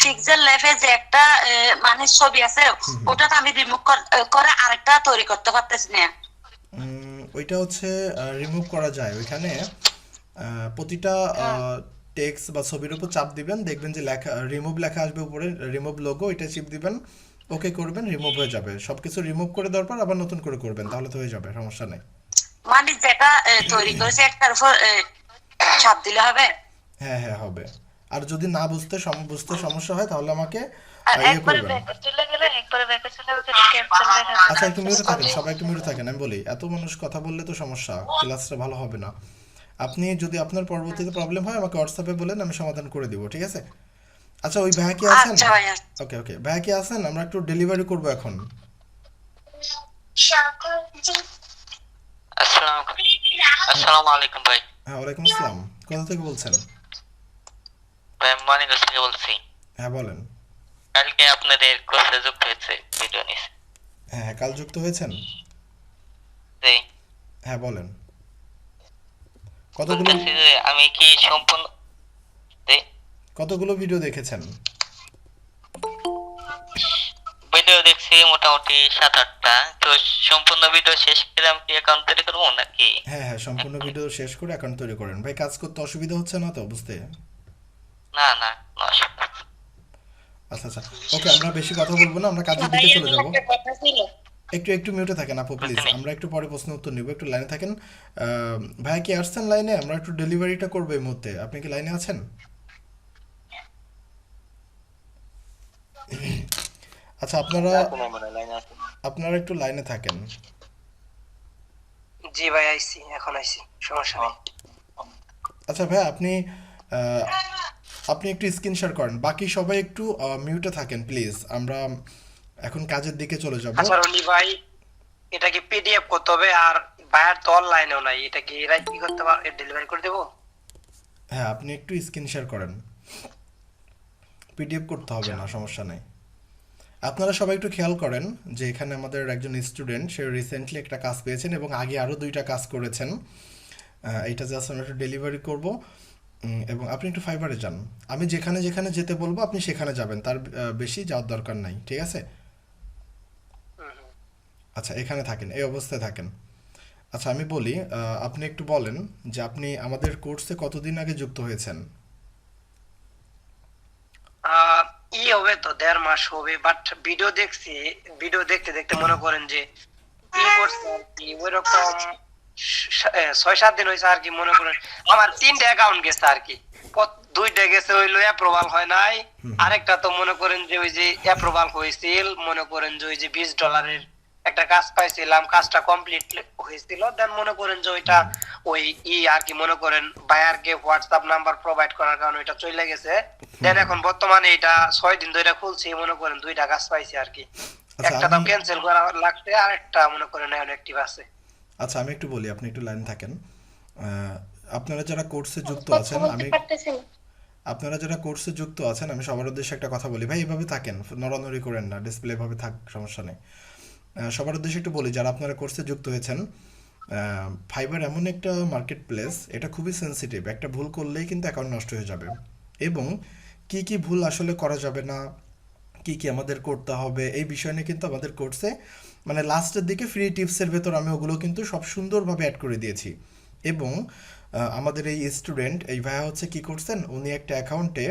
Speaker 3: ফিক্সার লাইফে যে একটা মানে ছবি আছে, ওটা তো আমি রিমুভ করে আরেকটা তৈরি করতে পারতেছি না।
Speaker 1: ওইটা হচ্ছে রিমুভ করা যায়। ওইখানে প্রতিটা টেক্সট বা ছবির উপর চাপ দিবেন, দেখবেন যে লেখা রিমুভ লেখা আসবে উপরে, রিমুভ লোগো, এটা চিপ দিবেন, ওকে করবেন, রিমুভ হয়ে যাবে। সবকিছু রিমুভ করে দেওয়ার পর আবার নতুন করে করবেন, তাহলে তো হয়ে যাবে, সমস্যা নেই।
Speaker 3: মানে যেটা তৈরি করেছে একটার উপর চাপ দিলে হবে?
Speaker 1: হ্যাঁ হ্যাঁ, হবে। আর যদি না বুঝতে সমস্যা হয় তাহলে আমাকে
Speaker 8: আর
Speaker 1: ইয়ে
Speaker 8: একবারে
Speaker 1: করবেন।
Speaker 8: ব্যাকে চলে গেলে, একবারে ব্যাকে চলে গেলে ক্যান্সেল লেখা আছে।
Speaker 1: আচ্ছা, একটু মিউটে থাকেন, সবাই একটু মিউটে থাকেন। আমি বলি, এত মানুষ কথা বললে তো সমস্যা, ক্লাসটা ভালো হবে না। আপনি যদি আপনার পরবর্তীতে প্রবলেম হয় আমাকে হোয়াটসঅ্যাপে বলেন, আমি সমাধান করে দিব, ঠিক আছে? আচ্ছা, ওই ভাইয়া কি আছেন?
Speaker 3: আচ্ছা ভাইয়া।
Speaker 1: ওকে ওকে, ভাইয়া কি আছেন? আমরা একটু ডেলিভারি করব এখন।
Speaker 4: আসসালামু আলাইকুম ভাই।
Speaker 1: হ্যাঁ, ওয়ালাইকুম আসসালাম, কোথা থেকে বলছেন?
Speaker 4: ভাই আমি মানিকগঞ্জ থেকে বলছি।
Speaker 1: হ্যাঁ বলেন।
Speaker 4: কালকে আপনাদের কোর্সে যুক্ত হয়েছে, ভিডিও নিয়েছে।
Speaker 1: হ্যাঁ হ্যাঁ, কাল যুক্ত হয়েছেন?
Speaker 4: জি।
Speaker 1: হ্যাঁ বলেন, কতগুলো
Speaker 4: বলতেছি যে আমি কি সম্পূর্ণ জি?
Speaker 1: কতগুলো ভিডিও দেখেছেন?
Speaker 4: ভিডিও দেখছি মোটামুটি 7-8টা। তো সম্পূর্ণ ভিডিও শেষ করে আমি কি অ্যাকাউন্ট তৈরি করবো নাকি?
Speaker 1: হ্যাঁ হ্যাঁ, সম্পূর্ণ ভিডিও শেষ করে অ্যাকাউন্ট তৈরি করেন। ভাই, কাজ করতে অসুবিধা হচ্ছে না তো বুঝতে?
Speaker 4: না না, কোনো অসুবিধা নেই।
Speaker 1: আচ্ছা আচ্ছা, ওকে, আমরা বেশি কথা বলবো না, আমরা কাজের দিকে
Speaker 3: ভাইয়া,
Speaker 1: চলে
Speaker 3: আমার
Speaker 1: যাব।
Speaker 3: একটা কথা ছিল।
Speaker 1: একটু একটু মিউটে থাকেন আপু প্লিজ, আমরা একটু পরে প্রশ্ন উত্তর নিব, একটু লাইনে থাকেন। ভাইয়া কি আসছেন লাইনে? আমরা একটু ডেলিভারিটা করবো এই মুহূর্তে, আপনি কি লাইনে আছেন? আচ্ছা, আপনারা একটু লাইনে থাকেন।
Speaker 2: জি ভাই আইছি, এখন আইছি, সমস্যা নেই।
Speaker 1: আচ্ছা ভাইয়া, আহ, আপনি একটু স্ক্রিন শেয়ার করেন, বাকি সবাই একটু মিউটে থাকেন প্লিজ, আমরা এখন কাজের দিকে চলে যাব।
Speaker 2: আচ্ছা রনি ভাই, এটা কি পিডিএফ করতে হবে? আর ভাইয়ার তো অনলাইনেও নাই, এটা কি এরাই কি করতে পারবে? ডেলিভারি করে দেবো?
Speaker 1: হ্যাঁ, আপনি একটু স্ক্রিন শেয়ার করেন, পিডিএফ করতে হবে না, সমস্যা নেই। আপনারা সবাই একটু খেয়াল করেন যে এখানে আমাদের একজন স্টুডেন্ট, সে রিসেন্টলি একটা কাজ পেয়েছেন এবং আগে আরও 2টা কাজ করেছেন। এটা জাস্ট আমরা একটু ডেলিভারি করব, এবং আপনি একটু ফাইবারে যান, আমি যেখানে যেখানে যেতে বলবো আপনি সেখানে যাবেন, তার বেশি যাওয়ার দরকার নাই, ঠিক আছে? আচ্ছা, এখানে থাকেন, এই অবস্থায় থাকেন। আচ্ছা, আমি বলি, আপনি একটু বলেন যে আপনি আমাদের কোর্সে কতদিন আগে যুক্ত হয়েছেন?
Speaker 2: হবে তো 1.5 মাস হবে, বাট ভিডিও দেখছি, ভিডিও দেখতে দেখতে মনে করেন যে কি করছে আর কি, ওইরকম 6-7 দিন হয়েছে আর কি। মনে করেন আমার 3টা অ্যাকাউন্ট গেছে আর কি, 2টা গেছে হইলো অ্যাপ্রুভাল হয় নাই, আরেকটা তো মনে করেন যে ওই যে অ্যাপ্রুভাল হয়েছিল, মনে করেন যে ওই যে $20 একটা কাজ পাইছিলাম, কাজটা কমপ্লিট হয়েছিল, দেন মনে করেন যে ওইটা ওই আর কি মনে করেন বায়ারকে হোয়াটসঅ্যাপ নাম্বার প্রোভাইড করার কারণে ওইটা চলে গেছে। দেন এখন বর্তমানে এটা 6 দিন ধরে খুলছি, মনে করেন 2টা কাজ পাইছি আর কি, একটা তো ক্যান্সেল করা লাগছে, আর একটা মনে করেন এখন অ্যাক্টিভ আছে।
Speaker 1: আচ্ছা, আমি একটু বলি, আপনি একটু লাইন থাকেন। আপনারা যারা কোর্সে যুক্ত আছেন, আমি সবার উদ্দেশ্যে একটা কথা বলি, ভাই এভাবে থাকেন, নড়ানড়ি করেন না, ডিসপ্লে এভাবে থাক, সমস্যা নেই। সবার উদ্দেশ্যে একটু বলি, যারা আপনারা কোর্সে যুক্ত হয়েছেন, ফাইবার এমন একটা মার্কেট প্লেস, এটা খুবই সেন্সিটিভ, একটা ভুল করলেই কিন্তু অ্যাকাউন্ট নষ্ট হয়ে যাবে, এবং কি কি ভুল আসলে করা যাবে না, কি কি আমাদের করতে হবে, এই বিষয় নিয়ে কিন্তু আমাদের কোর্সে মানে লাস্টের দিকে ফ্রি টিপসের ভেতর আমি ওগুলো কিন্তু সব সুন্দরভাবে অ্যাড করে দিয়েছি। এবং আমাদের এই স্টুডেন্ট, এই ভাইয়া হচ্ছে কি করছেন, উনি একটা অ্যাকাউন্টে,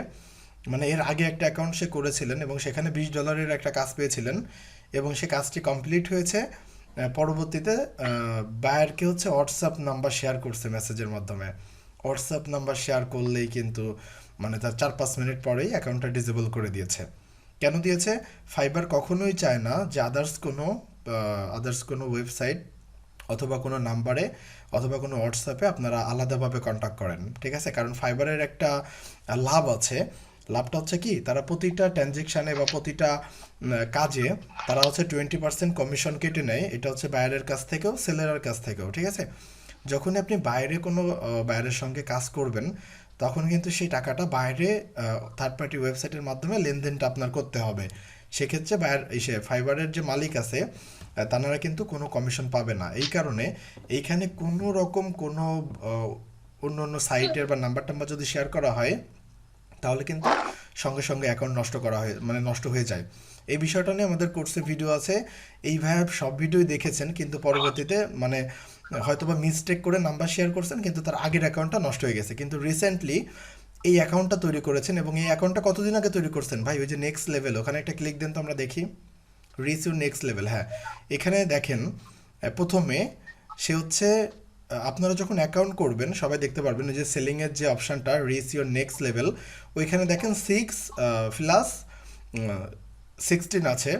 Speaker 1: মানে এর আগে একটা অ্যাকাউন্ট সে করেছিলেন এবং সেখানে $20 একটা কাজ পেয়েছিলেন, এবং সে কাজটি কমপ্লিট হয়েছে। পরবর্তীতে বায়ারকে হচ্ছে হোয়াটসঅ্যাপ নাম্বার শেয়ার করছে মেসেজের মাধ্যমে, হোয়াটসঅ্যাপ নাম্বার শেয়ার করলেই কিন্তু মানে তার 4-5 মিনিট পরেই অ্যাকাউন্টটা ডিসেবল করে দিয়েছে। কেন দিয়েছে? ফাইবার কখনোই চায় না যে আদার্স কোনো ওয়েবসাইট অথবা কোনো নাম্বারে অথবা কোনো হোয়াটসঅ্যাপে আপনারা আলাদাভাবে কন্ট্যাক্ট করেন, ঠিক আছে? কারণ ফাইবারের একটা লাভ আছে, লাভটা হচ্ছে কি, তারা প্রতিটা ট্রানজেকশানে বা প্রতিটা কাজে তারা হচ্ছে 20% কমিশন কেটে নেয়, এটা হচ্ছে বায়ারের কাছ থেকেও সেলারের কাছ থেকেও, ঠিক আছে? যখন আপনি বায়ারের সঙ্গে কাজ করবেন, তখন কিন্তু সেই টাকাটা বাইরে থার্ড পার্টি ওয়েবসাইটের মাধ্যমে লেনদেনটা আপনার করতে হবে। সেক্ষেত্রে ফাইবারের যে মালিক আছে তারা কিন্তু কোনো কমিশন পাবে না। এই কারণে এইখানে কোনো রকম কোনো অন্য সাইটের বা নাম্বার যদি শেয়ার করা হয়, তাহলে কিন্তু সঙ্গে সঙ্গে অ্যাকাউন্ট নষ্ট হয়ে যায়। এই বিষয়টা নিয়ে আমাদের কোর্সে ভিডিও আছে, এইভাবে সব ভিডিওই দেখেছেন, কিন্তু পরবর্তীতে মানে হয়তোবা মিস্টেক করে নাম্বার শেয়ার করছেন, কিন্তু তার আগের অ্যাকাউন্টটা নষ্ট হয়ে গেছে, কিন্তু রিসেন্টলি এই অ্যাকাউন্টটা তৈরি করেছেন। এবং এই অ্যাকাউন্টটা কতদিন আগে তৈরি করছেন ভাই? ওই যে নেক্সট লেভেল, ওখানে একটা ক্লিক দেন তো আমরা দেখি, রিচ ইউর নেক্সট লেভেল। হ্যাঁ, এখানে দেখেন প্রথমে সে হচ্ছে আপনারা যখন অ্যাকাউন্ট করবেন সবাই দেখতে পারবেন যে সেলিংয়ের যে অপশানটা রিচ ইউর নেক্সট লেভেল, ওইখানে দেখেন 6+16 আছে,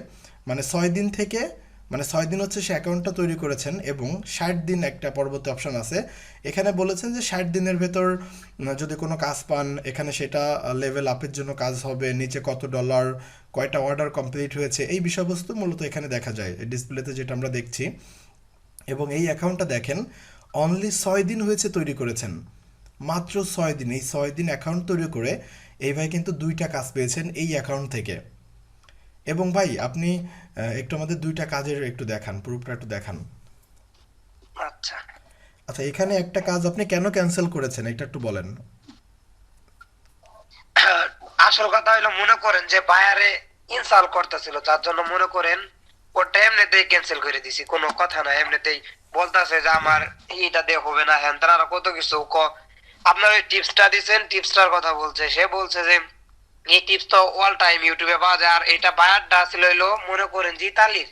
Speaker 1: মানে 6 দিন থেকে, মানে 6 দিন হচ্ছে সে অ্যাকাউন্টটা তৈরি করেছেন, এবং 60 দিন একটা পরবর্তী অপশান আছে। এখানে বলেছেন যে 60 দিনের ভেতর যদি কোনো কাজ পান, এখানে সেটা লেভেল আপের জন্য কাজ হবে, নিচে কত ডলার, কয়টা অর্ডার কমপ্লিট হয়েছে, এই বিষয়বস্তু মূলত এখানে দেখা যায় ডিসপ্লেতে যেটা আমরা দেখছি। এবং এই অ্যাকাউন্টটা দেখেন অনলি 6 দিন হয়েছে তৈরি করেছেন, মাত্র 6 দিন। এই 6 দিন অ্যাকাউন্ট তৈরি করে এই ভাই কিন্তু 2টা কাজ পেয়েছেন এই অ্যাকাউন্ট থেকে। এবং ভাই আপনি একটু আমাদের 2টা কাজের একটু দেখান, প্রুফটা একটু দেখান।
Speaker 2: আচ্ছা,
Speaker 1: এখানে একটা কাজ আপনি কেন ক্যান্সেল করেছেন এটা একটু বলেন।
Speaker 2: আসল কথা হলো মনে করেন যে বায়ারে ইনস্টল করতেছিল, যার জন্য মনে করেন ওটা এমনিতেই ক্যান্সেল করে দিছি, কোনো কথা না, এমনিতেই বলতাছে যে আমার এইটা দিয়ে হবে না, হ্যান তারা কত কিছু আপনার ওই টিপসটা দিচ্ছেন, টিপসটার কথা বলছে, সে বলছে যে এই টিপস তো অল টাইম ইউটিউবে পাওয়া যায়, আর এটা বায়ারটা ছিল হইলো মনে করেন যে ইতালির,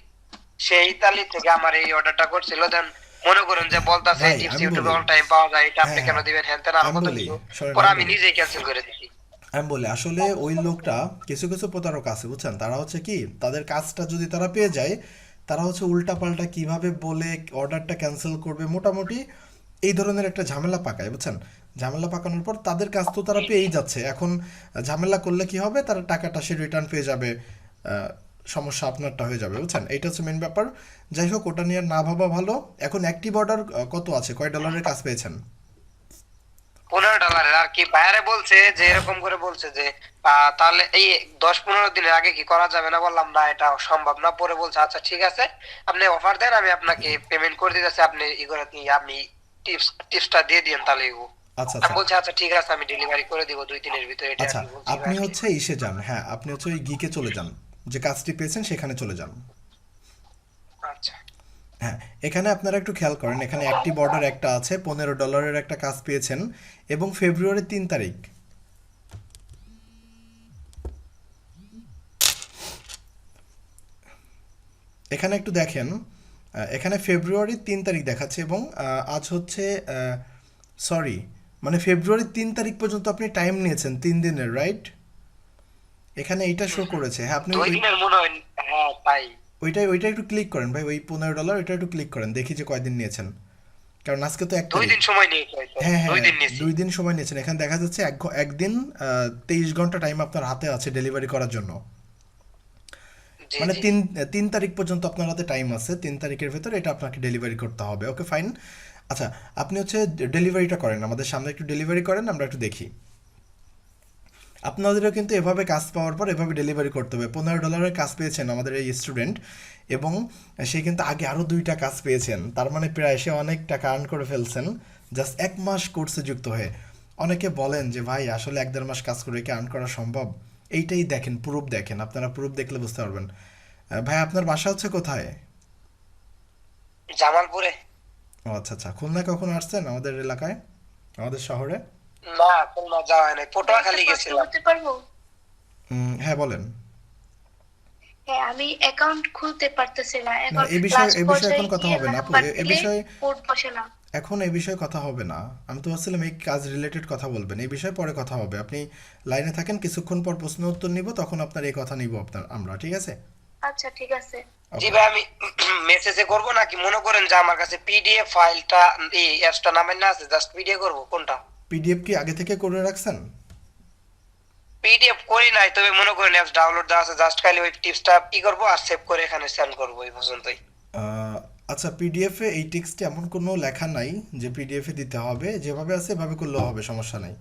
Speaker 2: সেই ইতালি থেকে আমার এই অর্ডারটা করছিল, দেন মনে করেন যে বলতাছে
Speaker 1: ভাই,
Speaker 2: টিপস
Speaker 1: আমি
Speaker 2: ইউটিউবে
Speaker 1: বলি।
Speaker 2: অল টাইম পাওয়া যায়, এটা আপনি
Speaker 1: হ্যাঁ,
Speaker 2: কেন
Speaker 1: হ্যাঁ।
Speaker 2: দিবেন হ্যান তেন আরো
Speaker 1: আমি
Speaker 2: কথা
Speaker 1: বলি,
Speaker 2: কিছু,
Speaker 1: শোনেন,
Speaker 2: পরে
Speaker 1: আমি
Speaker 2: আমি
Speaker 1: বলি।
Speaker 2: নিজেই ক্যান্সেল করে দিছি।
Speaker 1: আমি বলি আসলে ওই লোকটা কিছু কিছু প্রতারক আছে বুঝছেন, তারা হচ্ছে কি তাদের কাজটা যদি তারা পেয়ে যায়, তারা হচ্ছে উল্টাপাল্টা কিভাবে বলে অর্ডারটা ক্যান্সেল করবে, মোটামুটি এই ধরনের একটা ঝামেলা পাকায় বুঝছেন। ঝামেলা পাকানোর পর তাদের কাজ তো তারা পেয়েই যাচ্ছে, এখন ঝামেলা করলে কি হবে, তারা টাকাটা সে রিটার্ন পেয়ে যাবে, সমস্যা আপনারটা হয়ে যাবে বুঝছেন, এইটা হচ্ছে মেন ব্যাপার। যাই হোক, ওটা নিয়ে না ভাবা ভালো। এখন অ্যাক্টিভ অর্ডার কত আছে, কয় ডলারের কাজ পেয়েছেন?
Speaker 2: $15 আর কি বাইরে বলছে যে এরকম করে বলছে যে তাহলে এই 10-15 দিনের আগে কি করা যাবে না, বললাম না এটা সম্ভব না। পরে বলছে আচ্ছা ঠিক আছে, আপনি অফার দেন, আমি আপনাকে পেমেন্ট করে দিতেছি, আপনি ই করে আপনি টিপসটা দিয়ে দিন তাহলে এগো।
Speaker 1: আচ্ছা
Speaker 2: আমি
Speaker 1: আচ্ছা
Speaker 2: বলছি আচ্ছা ঠিক আছে, আমি ডেলিভারি করে দিব 2-3 এর ভিতরে, এটা আর
Speaker 1: আচ্ছা,
Speaker 2: কি বলছি
Speaker 1: আপনি
Speaker 2: ভাই।
Speaker 1: হচ্ছে ইসে যান, হ্যাঁ আপনি হচ্ছে ওই গিকে চলে যান, যে কাজটি পেয়েছেন সেখানে চলে যান।
Speaker 2: আচ্ছা
Speaker 1: হ্যাঁ, এখানে আপনারা একটু খেয়াল করেন, এখানে অ্যাক্টিভ অর্ডার একটা আছে, $15 একটা কাজ পেয়েছেন, এবং ফেব্রুয়ারি 3 তারিখ। এখানে একটু দেখেন, এখানে ফেব্রুয়ারি 3 তারিখ দেখাচ্ছে, এবং আজ হচ্ছে সরি, মানে ফেব্রুয়ারি 3 তারিখ পর্যন্ত আপনি টাইম নিয়েছেন 3 দিনের, রাইট? এখানে এইটা শো করেছে। হ্যাঁ, আপনি
Speaker 2: 2 দিনের মনে হয়, হ্যাঁ তাই।
Speaker 1: ওইটা একটু ক্লিক করেন ভাই, ওই $15 ওইটা একটু ক্লিক করেন, দেখি যে কয়দিন নিয়েছেন, কারণ আজকে তো 1
Speaker 2: 2
Speaker 1: তারিখ।
Speaker 2: দিন সময় নিয়েছে হয়তো,
Speaker 1: হ্যাঁ
Speaker 2: 2
Speaker 1: হ্যাঁ,
Speaker 2: দিন নিয়েছি।
Speaker 1: 2 দিন সময় নিয়েছেন। এখানে দেখা যাচ্ছে একদিন 23 ঘন্টা টাইম আপনার হাতে আছে ডেলিভারি করার জন্য,
Speaker 2: জি
Speaker 1: মানে
Speaker 2: জি
Speaker 1: 3 তারিখ পর্যন্ত আপনার হাতে টাইম আছে, 3 তারিখের ভেতরে এটা আপনাকে ডেলিভারি করতে হবে। Okay fine. আচ্ছা, আপনি হচ্ছে ডেলিভারিটা করেন, আমাদের সামনে একটু ডেলিভারি করেন, আমরা একটু দেখি। আপনাদেরও কিন্তু এভাবে কাজ পাওয়ার পর এভাবে ডেলিভারি করতে হবে। $15 কাজ পেয়েছেন আমাদের এই স্টুডেন্ট, এবং সে কিন্তু আগে আরও 2টা কাজ পেয়েছেন, তার মানে প্রায় সে অনেক টাকা আর্ন করে ফেলছেন জাস্ট 1 মাস কোর্সে যুক্ত হয়ে। অনেকে বলেন যে ভাই আসলে 1-1.5 মাস কাজ করে কি আর্ন করা সম্ভব? এইটাই দেখেন, প্রুফ দেখেন, আপনারা প্রুফ দেখলে বুঝতে পারবেন। ভাই, আপনার বাসা হচ্ছে কোথায়?
Speaker 2: জামালপুরে।
Speaker 1: ও আচ্ছা আচ্ছা, খুলনা কখন আসছেন আমাদের এলাকায়, আমাদের শহরে?
Speaker 2: না খুলনা যাওয়া হয় নাই, পটুয়াখালী
Speaker 8: একটা প্রশ্ন
Speaker 2: গেছিলাম।
Speaker 8: করতে পারবো?
Speaker 1: হ্যাঁ বলেন।
Speaker 8: হ্যাঁ, আমি অ্যাকাউন্ট খুলতে পারতেছি না,
Speaker 1: না,
Speaker 8: এখন
Speaker 1: এই বিষয়ে
Speaker 8: লাস্ট
Speaker 1: এখন
Speaker 8: পর্যায়ে
Speaker 1: কথা
Speaker 8: গিয়ে
Speaker 1: হবে না আপু,
Speaker 8: নাম্বার
Speaker 1: এ
Speaker 8: দিলে
Speaker 1: বিষয়ে
Speaker 8: কোড বসে না।
Speaker 1: এখন এই বিষয়ে কথা হবে না। আমি তো ভাবছিলাম এই কাজ রিলেটেড কথা বলবেন, এই বিষয়ে পরে কথা হবে। আপনি লাইনে থাকেন, কিছুক্ষণ পর প্রশ্ন উত্তর নিব, তখন আপনার এই কথা নিব আমরা, ঠিক আছে?
Speaker 8: আচ্ছা ঠিক আছে।
Speaker 2: জি ভাই, আমি মেসেজে করব নাকি মনে করেন যে আমার কাছে পিডিএফ ফাইলটা এই অ্যাপসটা নামের না আছে, জাস্ট পিডিএফ করব কোনটা?
Speaker 1: পিডিএফ কি আগে থেকে করে রাখছেন?
Speaker 2: পিডিএফ করি নাই, তবে মনে করেন অ্যাপস ডাউনলোড দেওয়া আছে, জাস্ট খালি ওই টিপসটা কি করব আর সেভ করে এখানে সেন্ড করব, এই পর্যন্তই।
Speaker 1: আচ্ছা, পিডিএফে এই টেক্সটে এমন কোনো লেখা নাই যে পিডিএফে দিতে হবে, যেভাবে আছে এভাবে করলেও হবে, সমস্যা নাই,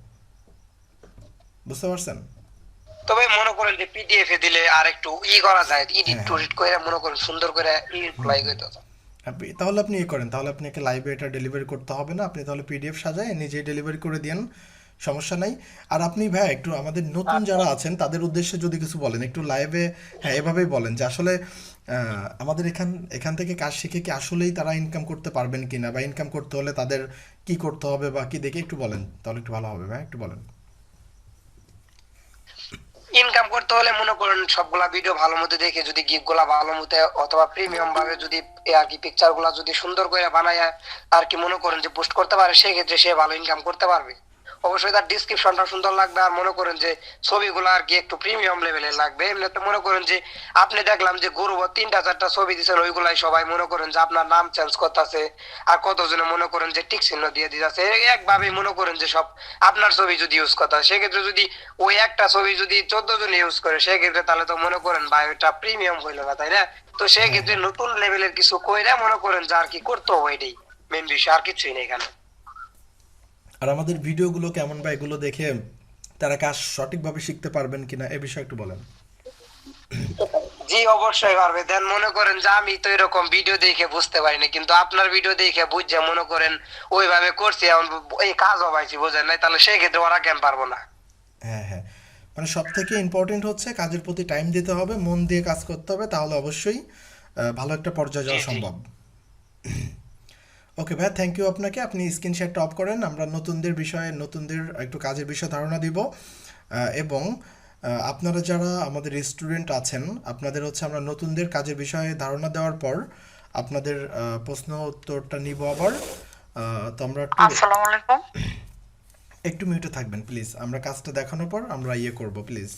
Speaker 1: বুঝতে পারছেন?
Speaker 2: তবে মনে করেন যে পিডিএফ এ দিলে আর একটু করা যায়, এডিট
Speaker 1: হ্যাঁ,
Speaker 2: টুডিট করে মনে করেন সুন্দর করে রিপ্লাই করতে হবে।
Speaker 1: তাহলে আপনি করেন, তাহলে আপনাকে লাইভে এটা ডেলিভারি করতে হবে না, আপনি তাহলে পিডিএফ সাজায় নিজেই ডেলিভারি করে দিন, সমস্যা নাই। আর আপনি ভাই একটু আমাদের নতুন যারা আছেন তাদের উদ্দেশ্যে যদি কিছু বলেন একটু লাইভে, হ্যাঁ এভাবেই বলেন যে আসলে আমাদের এখান থেকে কাজ শিখে কি আসলেই তারা ইনকাম করতে পারবেন কিনা, বা ইনকাম করতে হলে তাদের কি করতে হবে বা কি দেখে একটু বলেন, তাহলে একটু ভালো হবে ভাই, একটু বলেন।
Speaker 2: ইনকাম করতে হলে মনে করেন সবগুলা ভিডিও ভালো মতো দেখে, যদি গিগ গুলা ভালো মতো অথবা প্রিমিয়াম ভাবে যদি আর কি পিকচার গুলা যদি সুন্দর করে বানায় আর কি মনে করেন যে পোস্ট করতে পারে, সেক্ষেত্রে সে ভালো ইনকাম করতে পারবে। অবশ্যই তার ডিসক্রিপশনটা সুন্দর লাগবে, আর মনে করেন যে ছবিগুলো আর কি একটু প্রিমিয়াম লেভেলের লাগবে। এমনিতে মনে করেন যে আপনি দেখলাম যে গরুব 3-4টা ছবি দিচ্ছেন, ওইগুলাই সবাই মনে করেন যে আপনার নাম চেঞ্জ করতেছে, আর কতজনে মনে করেন যে টিক চিহ্ন দিয়ে দিতেছে, একভাবে মনে করেন যে সব আপনার ছবি যদি ইউজ করতে হয়, সেক্ষেত্রে যদি ওই একটা ছবি যদি 14 জন ইউজ করে, সেক্ষেত্রে তাহলে তো মনে করেন ভাই ওইটা প্রিমিয়াম হইলো না, তাই না? তো সেক্ষেত্রে নতুন লেভেলের কিছু কইরা মনে করেন যে আর কি করতে হবে, এটাই মেন বিষয়, আর কিছুই নেই এখানে।
Speaker 1: আর আমাদের ভিডিওগুলো কেমন বা এগুলো দেখে তারা কাজ সঠিকভাবে শিখতে পারবেন কিনা এ বিষয়ে একটু বলেন।
Speaker 2: জি অবশ্যই পারবে। দেন মনে করেন যে আমি তো এরকম ভিডিও দেখে বুঝতে পারি না, কিন্তু আপনার ভিডিও দেখে বুঝছে মনে করেন ওইভাবে করছি, এখন এই কাজও পাইছি, বোঝেন নাই? তাহলে সেই ক্ষেত্রে ওরা কেন পারবো না?
Speaker 1: হ্যাঁ হ্যাঁ, মানে সব থেকে ইম্পর্টেন্ট হচ্ছে কাজের প্রতি টাইম দিতে হবে, মন দিয়ে কাজ করতে হবে, তাহলে অবশ্যই ভালো একটা পর্যায়ে যাওয়া সম্ভব। ওকে ভাই, থ্যাংক ইউ আপনাকে। আপনি স্ক্রিন শেয়ারটা অফ করেন, আমরা নতুনদের একটু কাজের বিষয়ে ধারণা দিব, এবং আপনারা যারা আমাদের স্টুডেন্ট আছেন, আপনাদের হচ্ছে আমরা নতুনদের কাজের বিষয়ে ধারণা দেওয়ার পর আপনাদের প্রশ্ন উত্তরটা নিব আবার। তো আমরা
Speaker 3: আসসালামু আলাইকুম।
Speaker 1: একটু মিউটে থাকবেন প্লিজ, আমরা কাজটা দেখানোর পর আমরা ইয়ে করব প্লিজ।